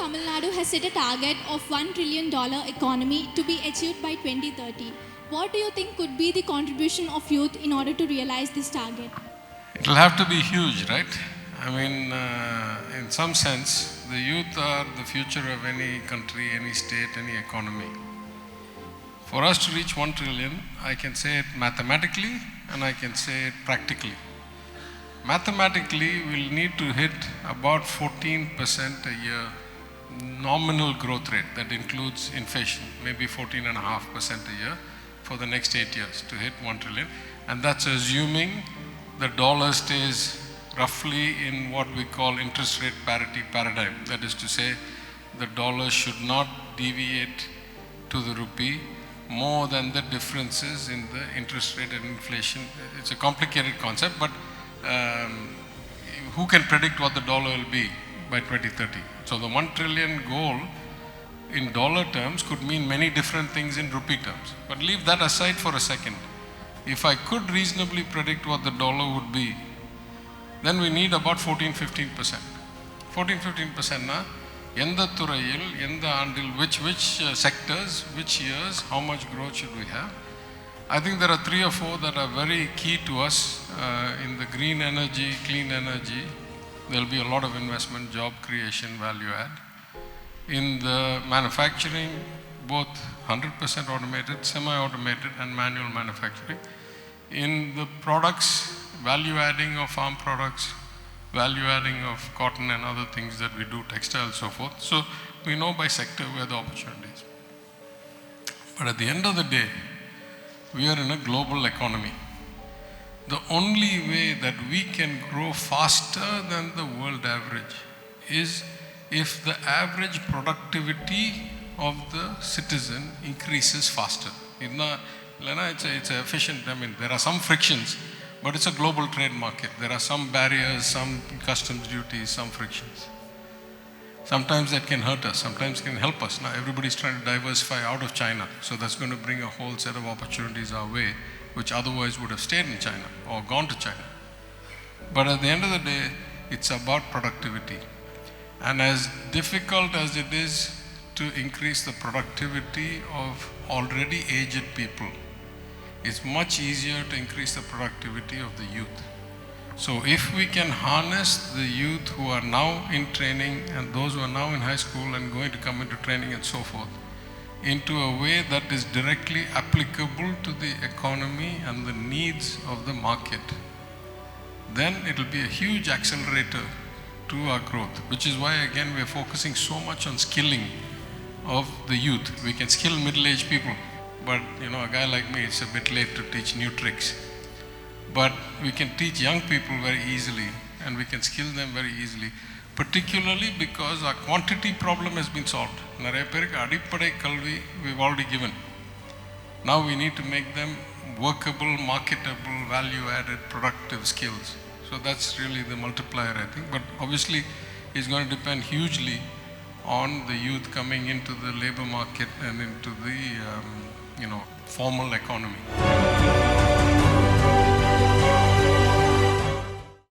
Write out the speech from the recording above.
Tamil Nadu has set a target of $1 trillion economy to be achieved by 2030. What do you think could be the contribution of youth in order to realize this target? It will have to be huge, right? I mean, in some sense, the youth are the future of any country, any state, any economy. For us to reach 1 trillion, I can say it mathematically and I can say it practically. Mathematically, we'll need to hit about 14% a year nominal growth rate that includes inflation, maybe 14.5% a year for the next 8 years to hit 1 trillion. And that's assuming the dollar stays roughly in what we call interest rate parity paradigm. That is to say, the dollar should not deviate to the rupee more than the differences in the interest rate and inflation. It's a complicated concept, but who can predict what the dollar will be by 2030? So the 1 trillion goal in dollar terms could mean many different things in rupee terms. But leave that aside for a second. If I could reasonably predict what the dollar would be, then we need about 14-15%. 14-15% na எந்த துறையில் எந்த ஆண்டில் which sectors, which years, how much growth should we have? I think there are 3 or 4 that are very key to us. In the green energy, clean energy, there will be a lot of investment, job creation, value add. In the manufacturing, both 100% automated, semi-automated and manual manufacturing. In the products, value adding of farm products, value adding of cotton and other things that we do, textiles, so forth. So we know by sector where the opportunity is. But at the end of the day, we are in a global economy. The only way that we can grow faster than the world average is if the average productivity of the citizen increases faster. It's efficient. I mean, there are some frictions, but it's a global trade market. There are some barriers, some customs duties, some frictions. Sometimes that can hurt us, sometimes can help us. Now everybody's trying to diversify out of China, so that's going to bring a whole set of opportunities our way, which otherwise would have stayed in China or gone to China. But at the end of the day, it's about productivity. And as difficult as it is to increase the productivity of already aged people, it's much easier to increase the productivity of the youth. So if we can harness the youth who are now in training and those who are now in high school and going to come into training and so forth, into a way that is directly applicable to the economy and the needs of the market, then it will be a huge accelerator to our growth, which is why again we are focusing so much on skilling of the youth. We can skill middle-aged people, but a guy like me, it's a bit late to teach new tricks. But we can teach young people very easily and we can skill them very easily, particularly because our quantity problem has been solved. நிறைய பேருக்கு அடிப்படை கல்வி we've already given. Now we need to make them workable, marketable, value-added, productive skills. So that's really the multiplier, I think. But obviously, it's going to depend hugely on the youth coming into the labor market and into the formal economy.